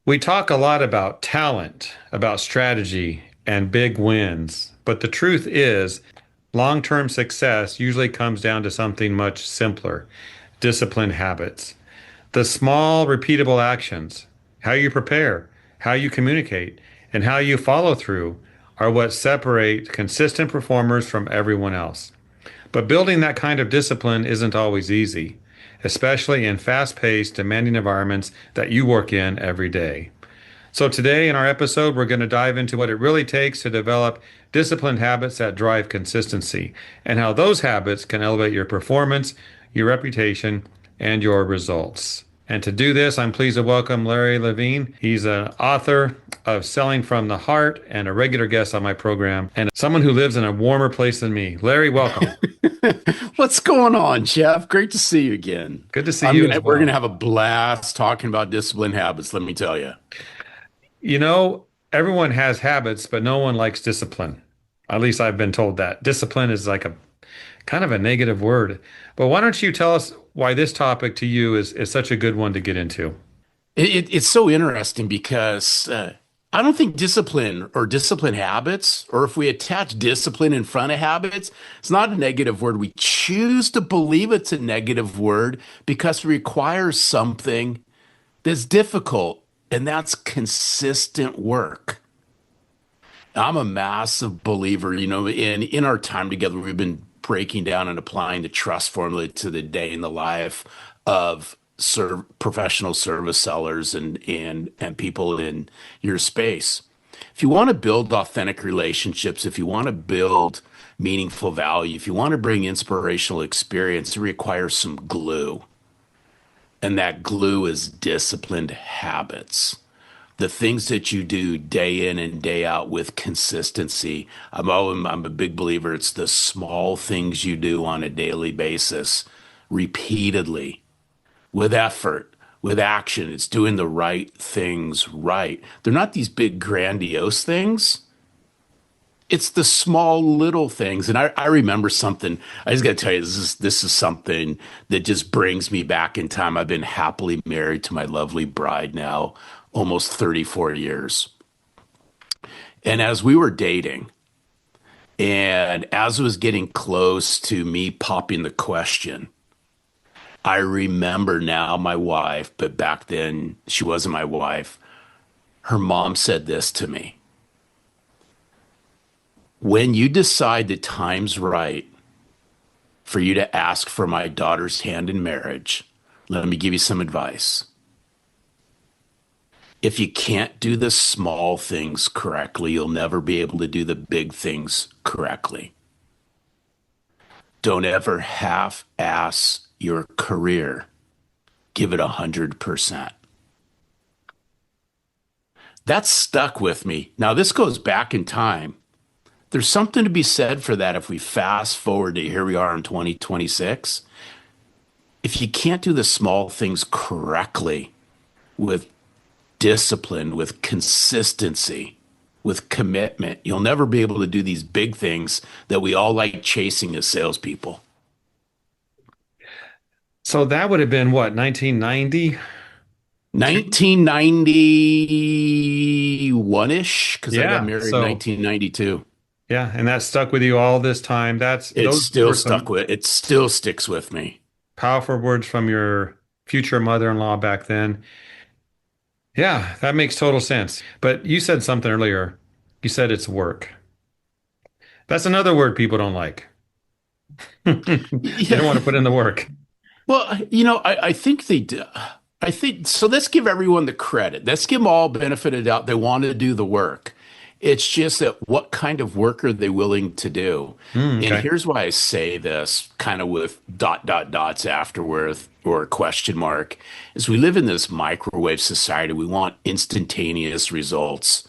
We talk a lot about talent, about strategy, and big wins, but the truth is, long-term success usually comes down to something much simpler: disciplined habits. The small, repeatable actions, how you prepare, how you communicate, and how you follow through are what separate consistent performers from everyone else. But building that kind of discipline isn't always easy, especially in fast-paced, demanding environments that you work in every day. So, today in our episode, we're going to dive into what it really takes to develop disciplined habits that drive consistency and how those habits can elevate your performance, your reputation, and your results. And to do this, I'm pleased to welcome Larry Levine. He's an author of Selling from the Heart and a regular guest on my program, and someone who lives in a warmer place than me. Larry, welcome. What's going on, Jeff? Great to see you again. Good to see you as We're well. gonna have a blast talking about discipline habits, let me tell you. You know, everyone has habits, but no one likes discipline. At least I've been told that. Discipline is like a kind of a negative word. But why don't you tell us why this topic to you is such a good one to get into? It's so interesting because I don't think discipline or discipline habits, or if we attach discipline in front of habits, it's not a negative word. We choose to believe it's a negative word because it requires something that's difficult, and that's consistent work. I'm a massive believer, in our time together, we've been breaking down and applying the trust formula to the day in the life of professional service sellers and people in your space. If you want to build authentic relationships, if you want to build meaningful value, if you want to bring inspirational experience, it requires some glue. And that glue is disciplined habits. The things that you do day in and day out with consistency. I'm a big believer. It's the small things you do on a daily basis, repeatedly, with effort, with action. It's doing the right things right. They're not these big grandiose things. It's the small little things. And I remember something. I just got to tell you, this is something that just brings me back in time. I've been happily married to my lovely bride now almost 34 years. And as we were dating, and as it was getting close to me popping the question, I remember now my wife, but back then she wasn't my wife. Her mom said this to me: when you decide the time's right for you to ask for my daughter's hand in marriage, let me give you some advice. If you can't do the small things correctly, you'll never be able to do the big things correctly. Don't ever half-ass your career. Give it 100%. That stuck with me. Now, this goes back in time. There's something to be said for that if we fast forward to here we are in 2026. If you can't do the small things correctly with discipline, with consistency, with commitment, you'll never be able to do these big things that we all like chasing as salespeople. So that would have been what, 1990? 1991-ish, because I got Yeah. married in So 1992. yeah, and that stuck with you all this time. Those were some It still sticks with me. powerful words from your future mother-in-law back then. Yeah, that makes total sense. But you said something earlier. You said it's work. That's another word people don't like. They don't want to Yeah. put in the work. Well, I think they do. I think so. Let's give everyone the credit. Let's give them all benefit of the doubt. They want to do the work. It's just that what kind of work are they willing to do? And Okay. here's why I say this kind of with dots afterward or a question mark is we live in this microwave society. We want instantaneous results.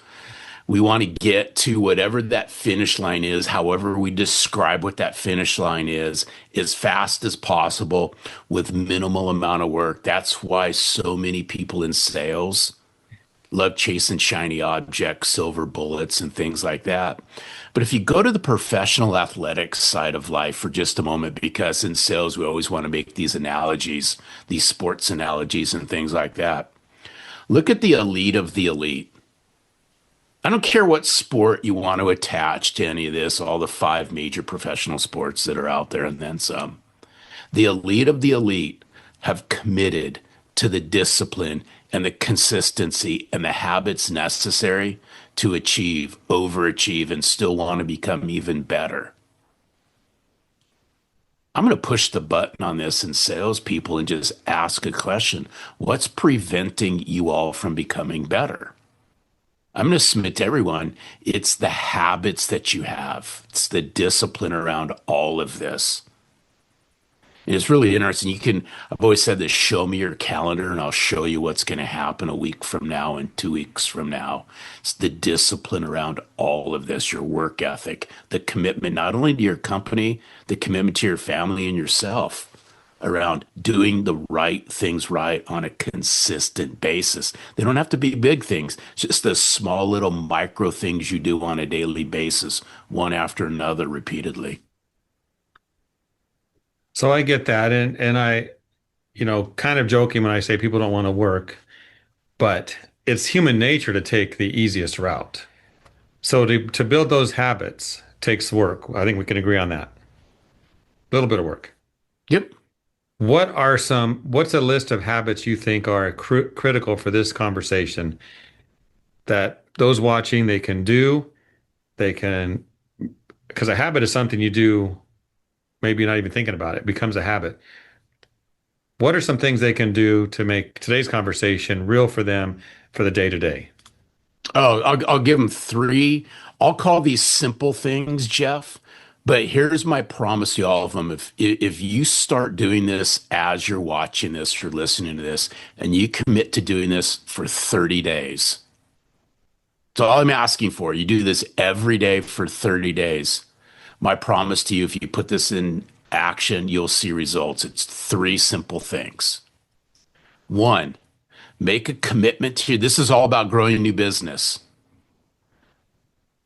We want to get to whatever that finish line is, however we describe what that finish line is, as fast as possible with minimal amount of work. That's why so many people in sales love chasing shiny objects, silver bullets, and things like that. But if you go to the professional athletics side of life for just a moment, because in sales, we always want to make these analogies, these sports analogies and things like that. Look at the elite of the elite. I don't care what sport you want to attach to any of this, all the five major professional sports that are out there and then some. The elite of the elite have committed to the discipline and the consistency and the habits necessary to achieve, overachieve, and still want to become even better. I'm going to push the button on this in salespeople and just ask a question. What's preventing you all from becoming better? I'm going to submit to everyone, it's the habits that you have. It's the discipline around all of this. And it's really interesting. I've always said this, show me your calendar and I'll show you what's going to happen a week from now and 2 weeks from now. It's the discipline around all of this, your work ethic, the commitment, not only to your company, the commitment to your family and yourself around doing the right things right on a consistent basis. They don't have to be big things, just the small little micro things you do on a daily basis, one after another repeatedly. So I get that, and I, kind of joking when I say people don't want to work, but it's human nature to take the easiest route. So to build those habits takes work. I think we can agree on that. A little bit of work. Yep. What's a list of habits you think are critical for this conversation that those watching they can do, they can, because a habit is something you do, maybe you're not even thinking about it, becomes a habit. What are some things they can do to make today's conversation real for them for the day to day? Oh, I'll give them three. I'll call these simple things, Jeff. But here's my promise to all of them. If you start doing this as you're watching this, you're listening to this, and you commit to doing this for 30 days. So all I'm asking for, you do this every day for 30 days. My promise to you, if you put this in action, you'll see results. It's three simple things. One, make a commitment to this is all about growing a new business.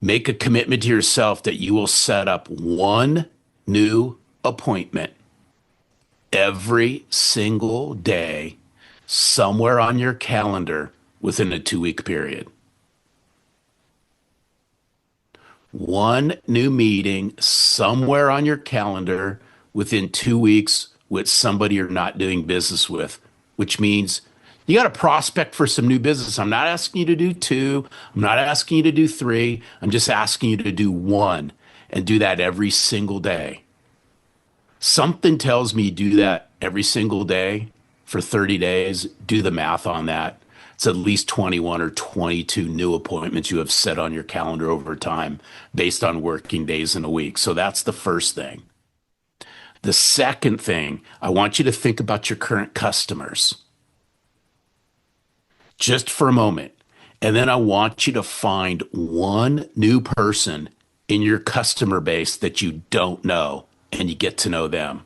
Make a commitment to yourself that you will set up one new appointment every single day somewhere on your calendar within a 2 week period. One new meeting somewhere on your calendar within 2 weeks with somebody you're not doing business with, which means you got to prospect for some new business. I'm not asking you to do two. I'm not asking you to do three. I'm just asking you to do one and do that every single day. Something tells me you do that every single day for 30 days. Do the math on that. It's at least 21 or 22 new appointments you have set on your calendar over time based on working days in a week. So that's the first thing. The second thing, I want you to think about your current customers just for a moment. And then I want you to find one new person in your customer base that you don't know and you get to know them.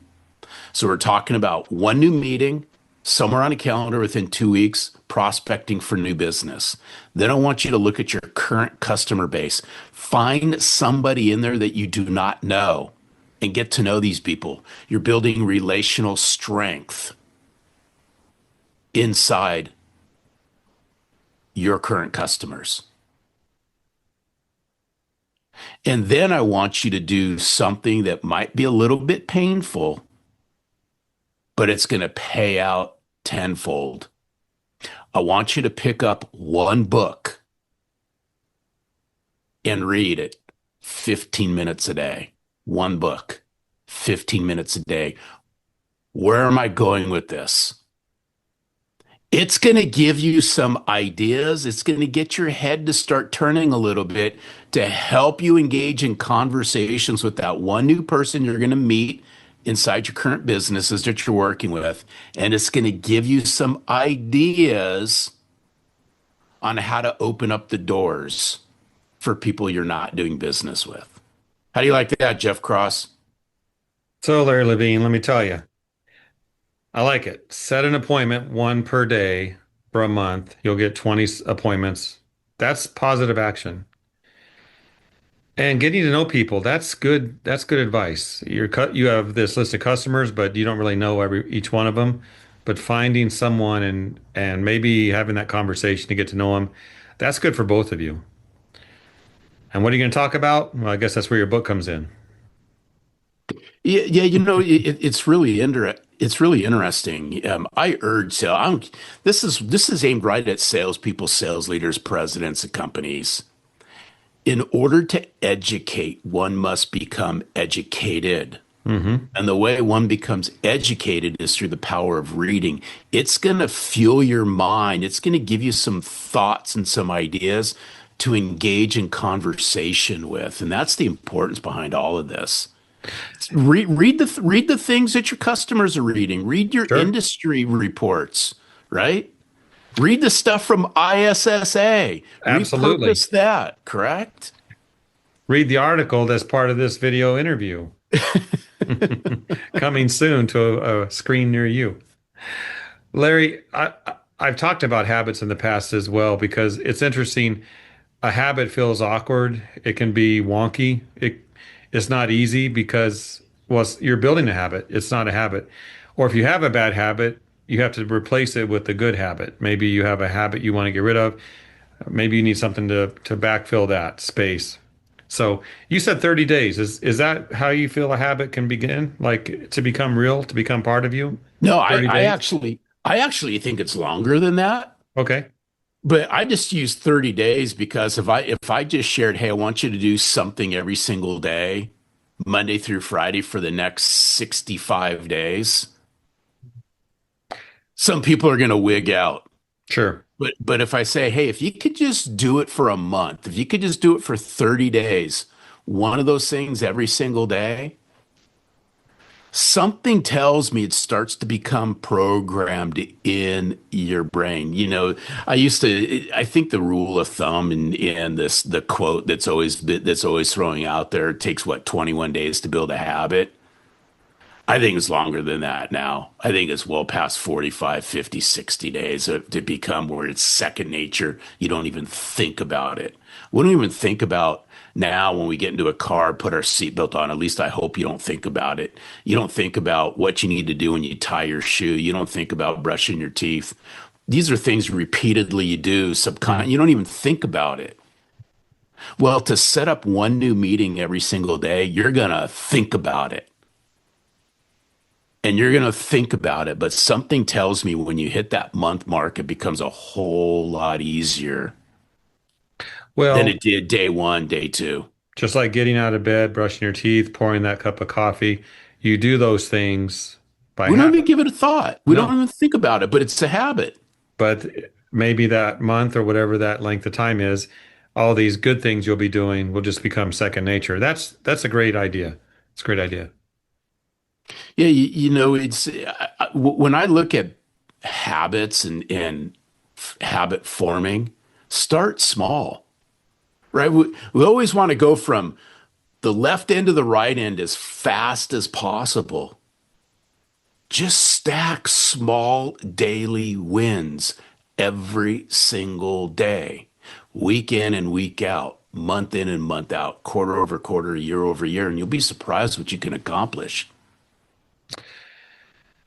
So we're talking about one new meeting somewhere on a calendar within 2 weeks, prospecting for new business. Then I want you to look at your current customer base. Find somebody in there that you do not know and get to know these people. You're building relational strength inside your current customers. And then I want you to do something that might be a little bit painful, but it's going to pay out tenfold. I want you to pick up one book and read it 15 minutes a day. One book, 15 minutes a day. Where am I going with this? It's going to give you some ideas. It's going to get your head to start turning a little bit to help you engage in conversations with that one new person you're going to meet inside your current businesses that you're working with. And it's going to give you some ideas on how to open up the doors for people you're not doing business with. How do you like that, Jeff Cross? So, Larry Levine, let me tell you, I like it. Set an appointment, one per day for a month. You'll get 20 appointments. That's positive action. And getting to know people, that's good. That's good advice. You have this list of customers, but you don't really know each one of them. but finding someone and maybe having that conversation to get to know them, that's good for both of you. And what are you going to talk about? Well, I guess that's where your book comes in. Yeah, yeah, it's really interesting. I urge sale. This is aimed right at salespeople, sales leaders, presidents of companies. In order to educate, one must become educated. Hmm. And the way one becomes educated is through the power of reading. It's going to fuel your mind. It's going to give you some thoughts and some ideas to engage in conversation with. And that's the importance behind all of this. Read the things that your customers are reading. Read your Sure. industry reports, right? Read the stuff from ISSA. Absolutely. Repurpose that, correct? Read the article that's part of this video interview. Coming soon to a screen near you. Larry, I've talked about habits in the past as well because it's interesting. A habit feels awkward. It can be wonky. It's not easy because, well, you're building a habit. It's not a habit. Or if you have a bad habit, you have to replace it with a good habit. Maybe you have a habit you want to get rid of. Maybe you need something to backfill that space. So you said 30 days. Is that how you feel a habit can begin? Like to become real, to become part of you? No, 30 days? I actually think it's longer than that. Okay. But I just used 30 days because if I just shared, hey, I want you to do something every single day, Monday through Friday for the next 65 days, some people are going to wig out. Sure. But if I say, hey, if you could just do it for a month, if you could just do it for 30 days, one of those things every single day, something tells me it starts to become programmed in your brain. I think the rule of thumb and the quote that's always throwing out there, it takes what, 21 days to build a habit. I think it's longer than that now. I think it's well past 45, 50, 60 days to become where it's second nature. You don't even think about it. We don't even think about now when we get into a car, put our seatbelt on. At least I hope you don't think about it. You don't think about what you need to do when you tie your shoe. You don't think about brushing your teeth. These are things repeatedly you do Mhm. you don't even think about it. Well, to set up one new meeting every single day, you're going to think about it. And you're going to think about it, but something tells me when you hit that month mark, it becomes a whole lot easier than Well, it did day one, day two. just like getting out of bed, brushing your teeth, pouring that cup of coffee, you do those things by We don't habit. even give it a thought. We don't No, even think about it, but it's a habit. but maybe that month or whatever that length of time is, all these good things you'll be doing will just become second nature. That's a great idea. It's a great idea. Yeah, when I look at habits and habit forming, start small, right? We always want to go from the left end to the right end as fast as possible. Just stack small daily wins every single day, week in and week out, month in and month out, quarter over quarter, year over year, and you'll be surprised what you can accomplish.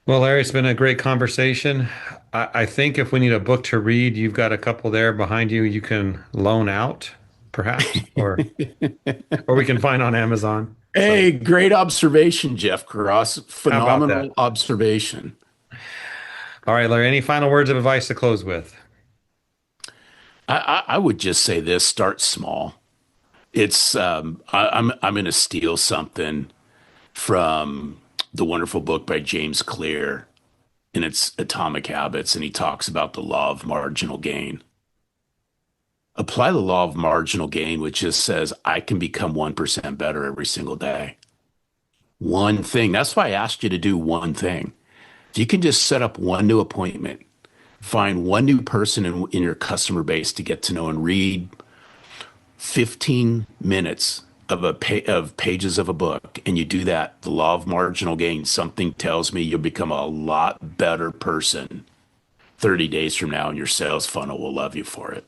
Well, Larry, it's been a great conversation. I think if we need a book to read, you've got a couple there behind you can loan out, perhaps, or we can find on Amazon. So Hey, great observation, Jeff Cross. how about that? Phenomenal observation. All right, Larry, any final words of advice to close with? I would just say this: start small. I'm going to steal something from the wonderful book by James Clear, and it's Atomic Habits, and he talks about the law of marginal gain. Apply the law of marginal gain, which just says I can become 1% better every single day. One thing. That's why I asked you to do one thing. If you can just set up one new appointment, find one new person in your customer base to get to know and read 15 minutes of pages of a book, and you do that, the law of marginal gain, something tells me you'll become a lot better person 30 days from now, and your sales funnel will love you for it.